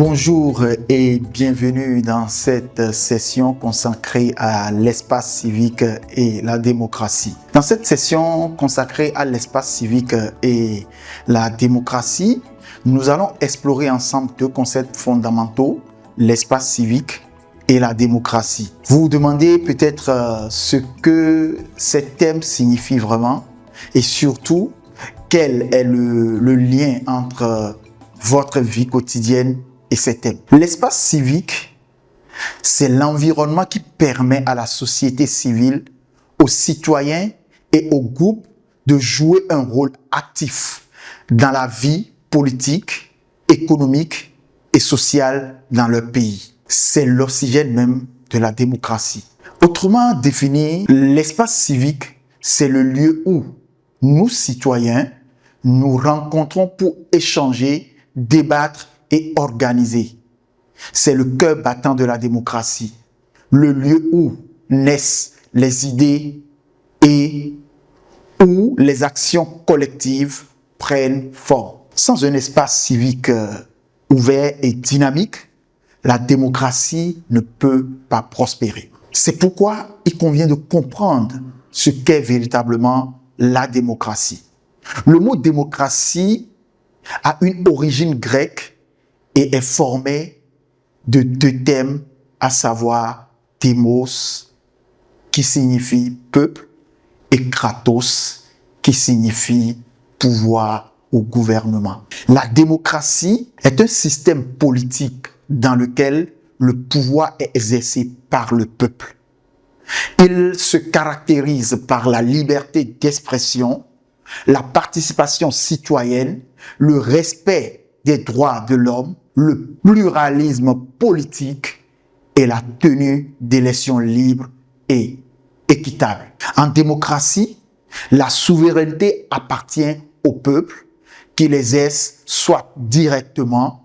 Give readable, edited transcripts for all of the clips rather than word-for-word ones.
Bonjour et bienvenue dans cette session consacrée à l'espace civique et la démocratie. Dans cette session consacrée à l'espace civique et la démocratie, nous allons explorer ensemble deux concepts fondamentaux, l'espace civique et la démocratie. Vous vous demandez peut-être ce que ces thèmes signifient vraiment et surtout quel est le lien entre votre vie quotidienne et ces thèmes. L'espace civique, c'est l'environnement qui permet à la société civile, aux citoyens et aux groupes de jouer un rôle actif dans la vie politique, économique et sociale dans leur pays. C'est l'oxygène même de la démocratie. Autrement défini, l'espace civique, c'est le lieu où nous, citoyens, nous rencontrons pour échanger, débattre et organiser. C'est le cœur battant de la démocratie, le lieu où naissent les idées et où les actions collectives prennent forme. Sans un espace civique ouvert et dynamique, la démocratie ne peut pas prospérer. C'est pourquoi il convient de comprendre ce qu'est véritablement la démocratie. Le mot démocratie a une origine grecque et est formé de deux thèmes, à savoir démos, qui signifie peuple, et kratos, qui signifie pouvoir ou gouvernement. La démocratie est un système politique dans lequel le pouvoir est exercé par le peuple. Il se caractérise par la liberté d'expression, la participation citoyenne, le respect des droits de l'homme, le pluralisme politique et la tenue d'élections libres et équitables. En démocratie, la souveraineté appartient au peuple qui l'exerce soit directement,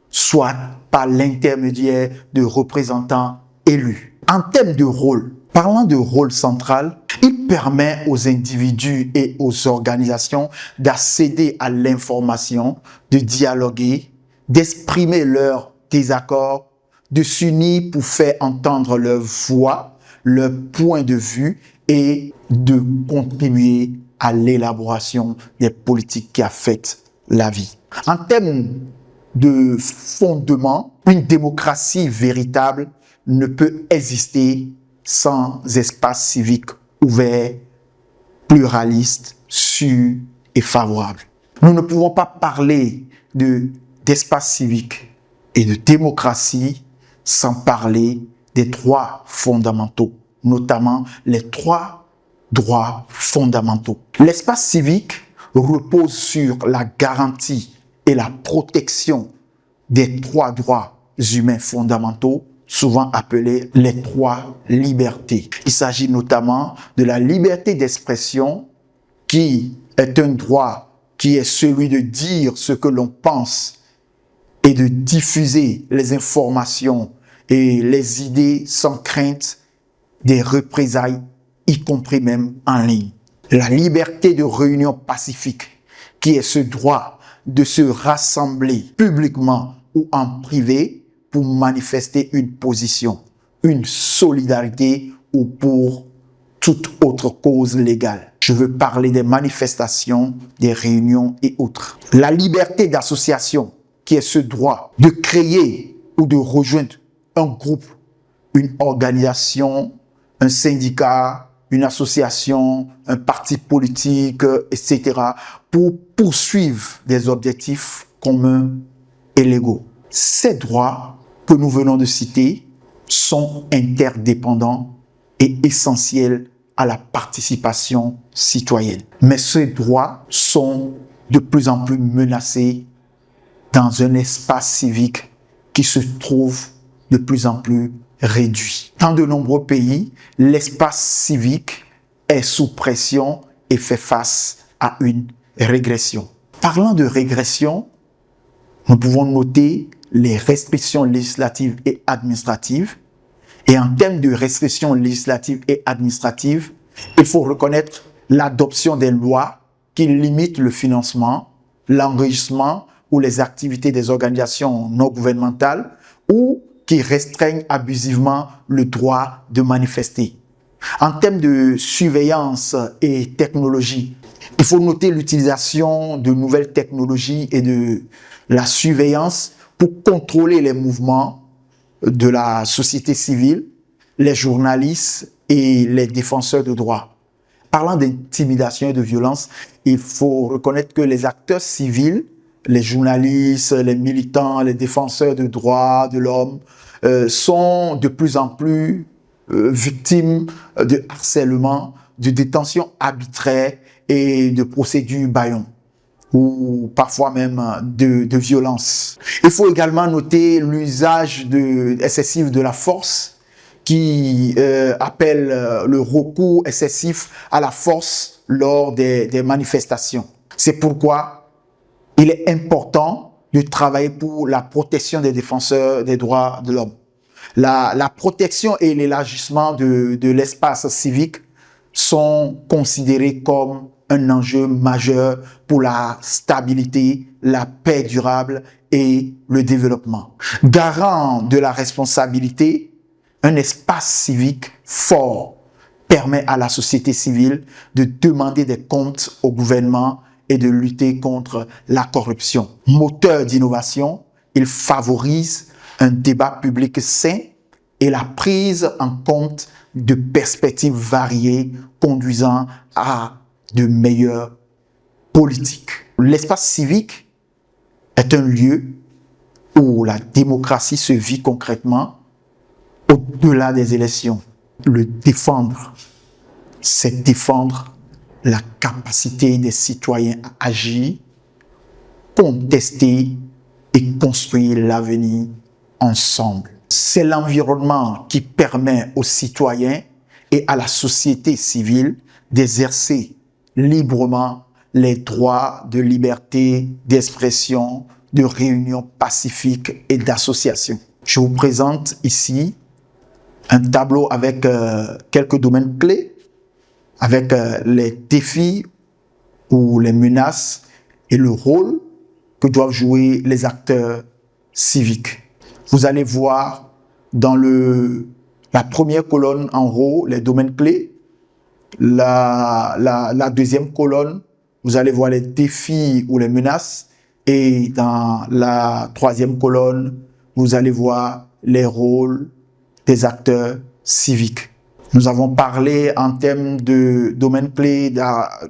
soit par l'intermédiaire de représentants élus. En termes de rôle, parlant de rôle central, il permet aux individus et aux organisations d'accéder à l'information, de dialoguer, d'exprimer leurs désaccords, de s'unir pour faire entendre leur voix, leur point de vue et de contribuer à l'élaboration des politiques qui affectent la vie. En termes de fondement, une démocratie véritable ne peut exister sans espace civique ouvert, pluraliste, sûr et favorable. Nous ne pouvons pas parler d'espace civique et de démocratie sans parler des droits fondamentaux, notamment les trois droits fondamentaux. L'espace civique repose sur la garantie et la protection des trois droits humains fondamentaux, souvent appelés les trois libertés. Il s'agit notamment de la liberté d'expression, qui est un droit qui est celui de dire ce que l'on pense et de diffuser les informations et les idées sans crainte des représailles, y compris même en ligne. La liberté de réunion pacifique, qui est ce droit de se rassembler publiquement ou en privé pour manifester une position, une solidarité ou pour toute autre cause légale. Je veux parler des manifestations, des réunions et autres. La liberté d'association, qui est ce droit de créer ou de rejoindre un groupe, une organisation, un syndicat, une association, un parti politique, etc., pour poursuivre des objectifs communs et légaux. Ces droits que nous venons de citer sont interdépendants et essentiels à la participation citoyenne. Mais ces droits sont de plus en plus menacés dans un espace civique qui se trouve de plus en plus réduit. Dans de nombreux pays, l'espace civique est sous pression et fait face à une régression. Parlant de régression, nous pouvons noter les restrictions législatives et administratives. Et en termes de restrictions législatives et administratives, il faut reconnaître l'adoption des lois qui limitent le financement, l'enrichissement ou les activités des organisations non gouvernementales ou qui restreignent abusivement le droit de manifester. En termes de surveillance et technologie, il faut noter l'utilisation de nouvelles technologies et de la surveillance pour contrôler les mouvements de la société civile, les journalistes et les défenseurs de droits. Parlant d'intimidation et de violence, il faut reconnaître que les acteurs civils, les journalistes, les militants, les défenseurs de droits de l'homme sont de plus en plus victimes de harcèlement, de détention arbitraire et de procédures bâillons ou parfois même de violence. Il faut également noter l'usage excessif de la force qui appelle le recours excessif à la force lors des manifestations. C'est pourquoi il est important de travailler pour la protection des défenseurs des droits de l'homme. La protection et l'élargissement de l'espace civique sont considérés comme un enjeu majeur pour la stabilité, la paix durable et le développement. Garant de la responsabilité, un espace civique fort permet à la société civile de demander des comptes au gouvernement et de lutter contre la corruption. Moteur d'innovation, il favorise un débat public sain et la prise en compte de perspectives variées conduisant à de meilleures politiques. L'espace civique est un lieu où la démocratie se vit concrètement au-delà des élections. Le défendre, c'est défendre la capacité des citoyens à agir, contester et construire l'avenir ensemble. C'est l'environnement qui permet aux citoyens et à la société civile d'exercer librement les droits de liberté, d'expression, de réunion pacifique et d'association. Je vous présente ici un tableau avec quelques domaines clés, avec les défis ou les menaces et le rôle que doivent jouer les acteurs civiques. Vous allez voir dans la première colonne en haut les domaines clés. La deuxième colonne, vous allez voir les défis ou les menaces. Et dans la troisième colonne, vous allez voir les rôles des acteurs civiques. Nous avons parlé en termes de domaines clés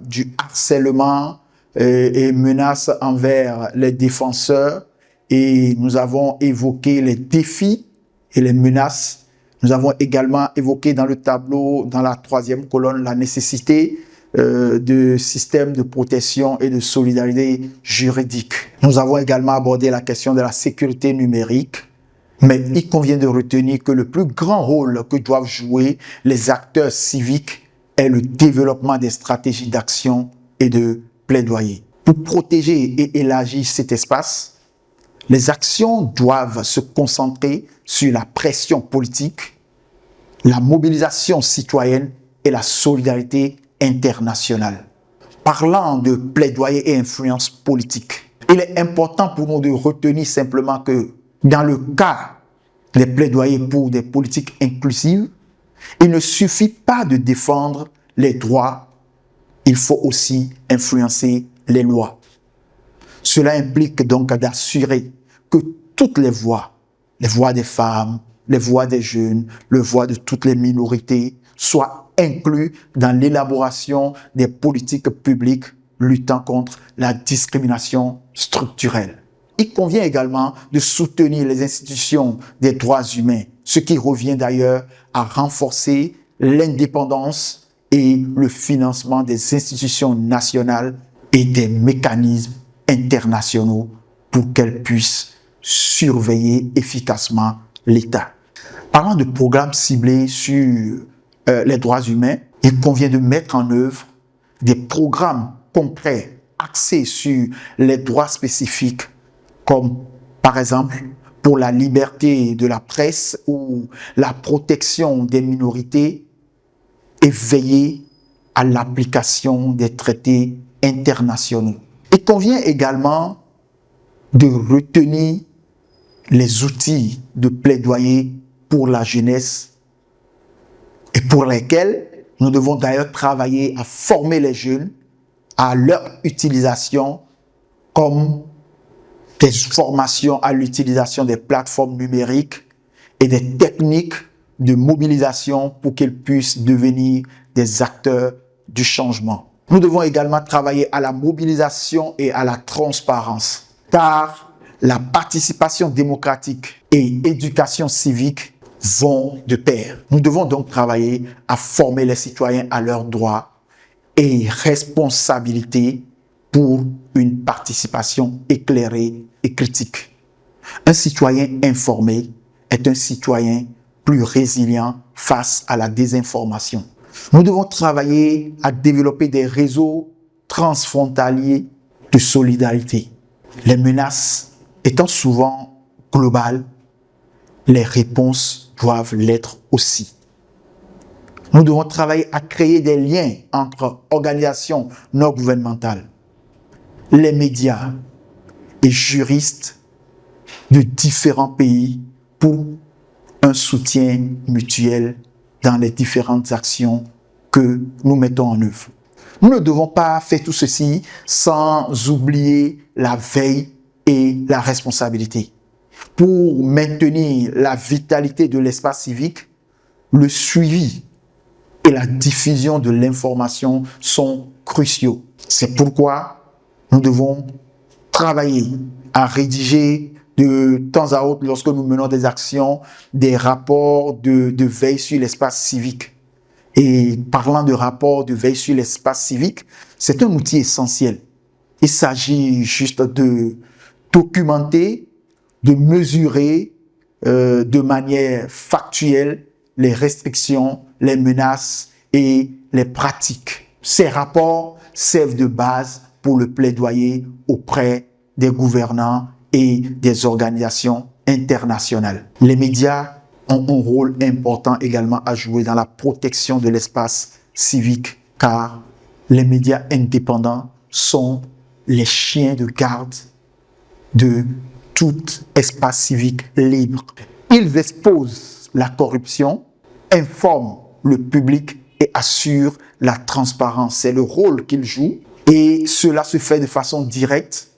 du harcèlement et menaces envers les défenseurs. Et nous avons évoqué les défis et les menaces. Nous avons également évoqué dans le tableau, dans la troisième colonne, la nécessité de systèmes de protection et de solidarité juridique. Nous avons également abordé la question de la sécurité numérique, mais il convient de retenir que le plus grand rôle que doivent jouer les acteurs civiques est le développement des stratégies d'action et de plaidoyer. Pour protéger et élargir cet espace, les actions doivent se concentrer sur la pression politique, la mobilisation citoyenne et la solidarité internationale. Parlant de plaidoyer et influence politique, il est important pour nous de retenir simplement que dans le cas des plaidoyers pour des politiques inclusives, il ne suffit pas de défendre les droits, il faut aussi influencer les lois. Cela implique donc d'assurer que toutes les voix des femmes, les voix des jeunes, les voix de toutes les minorités soient incluses dans l'élaboration des politiques publiques luttant contre la discrimination structurelle. Il convient également de soutenir les institutions des droits humains, ce qui revient d'ailleurs à renforcer l'indépendance et le financement des institutions nationales et des mécanismes internationaux pour qu'elles puissent surveiller efficacement l'État. Parlant de programmes ciblés sur les droits humains, il convient de mettre en œuvre des programmes concrets axés sur les droits spécifiques, comme par exemple pour la liberté de la presse ou la protection des minorités, et veiller à l'application des traités internationaux. Il convient également de retenir les outils de plaidoyer pour la jeunesse et pour lesquels nous devons d'ailleurs travailler à former les jeunes à leur utilisation comme des formations à l'utilisation des plateformes numériques et des techniques de mobilisation pour qu'ils puissent devenir des acteurs du changement. Nous devons également travailler à la mobilisation et à la transparence, car la participation démocratique et éducation civique vont de pair. Nous devons donc travailler à former les citoyens à leurs droits et responsabilités pour une participation éclairée et critique. Un citoyen informé est un citoyen plus résilient face à la désinformation. Nous devons travailler à développer des réseaux transfrontaliers de solidarité. Les menaces étant souvent globales, les réponses doivent l'être aussi. Nous devons travailler à créer des liens entre organisations non gouvernementales, les médias et juristes de différents pays pour un soutien mutuel dans les différentes actions que nous mettons en œuvre. Nous ne devons pas faire tout ceci sans oublier la veille et la responsabilité. Pour maintenir la vitalité de l'espace civique, le suivi et la diffusion de l'information sont cruciaux. C'est pourquoi nous devons travailler à rédiger de temps à autre, lorsque nous menons des actions, des rapports de veille sur l'espace civique. Et parlant de rapports de veille sur l'espace civique, c'est un outil essentiel. Il s'agit juste de documenter, de mesurer de manière factuelle les restrictions, les menaces et les pratiques. Ces rapports servent de base pour le plaidoyer auprès des gouvernants et des organisations internationales. Les médias ont un rôle important également à jouer dans la protection de l'espace civique, car les médias indépendants sont les chiens de garde de tout espace civique libre. Ils exposent la corruption, informent le public et assurent la transparence. C'est le rôle qu'ils jouent et cela se fait de façon directe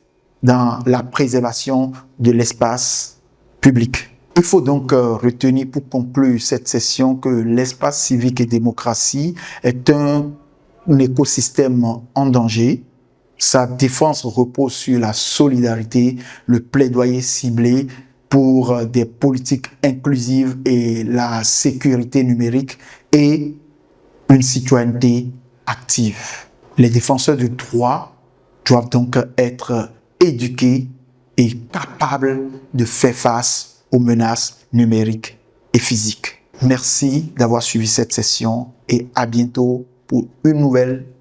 dans la préservation de l'espace public. Il faut donc retenir pour conclure cette session que l'espace civique et démocratie est un écosystème en danger. Sa défense repose sur la solidarité, le plaidoyer ciblé pour des politiques inclusives et la sécurité numérique et une citoyenneté active. Les défenseurs du droit doivent donc être éduqués et capables de faire face aux menaces numériques et physiques. Merci d'avoir suivi cette session et à bientôt pour une nouvelle